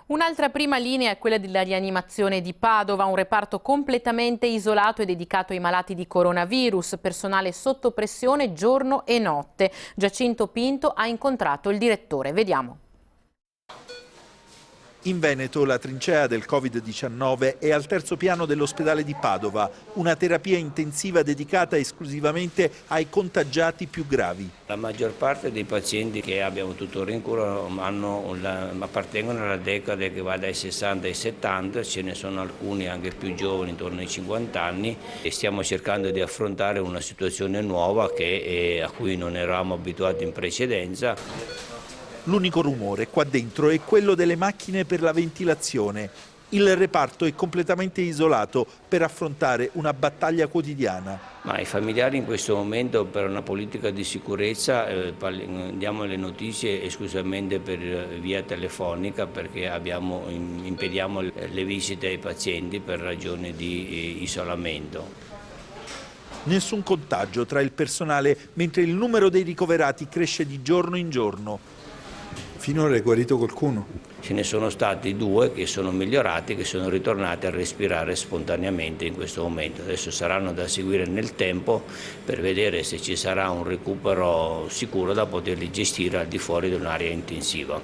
Un'altra prima linea è quella della rianimazione di Padova, un reparto completamente isolato e dedicato ai malati di coronavirus, personale sotto pressione giorno e notte. Giacinto Pinto ha incontrato il direttore. Vediamo. In Veneto la trincea del Covid-19 è al terzo piano dell'ospedale di Padova, una terapia intensiva dedicata esclusivamente ai contagiati più gravi. La maggior parte dei pazienti che abbiamo tuttora in cura appartengono alla decade che va dai 60 ai 70, ce ne sono alcuni anche più giovani, intorno ai 50 anni, e stiamo cercando di affrontare una situazione nuova a cui non eravamo abituati in precedenza. L'unico rumore qua dentro è quello delle macchine per la ventilazione. Il reparto è completamente isolato per affrontare una battaglia quotidiana. Ma i familiari in questo momento, per una politica di sicurezza, diamo le notizie esclusivamente per via telefonica, perché impediamo le visite ai pazienti per ragioni di isolamento. Nessun contagio tra il personale, mentre il numero dei ricoverati cresce di giorno in giorno. Finora è guarito qualcuno? Ce ne sono stati 2 che sono migliorati, che sono ritornati a respirare spontaneamente in questo momento. Adesso saranno da seguire nel tempo per vedere se ci sarà un recupero sicuro da poterli gestire al di fuori di un'area intensiva.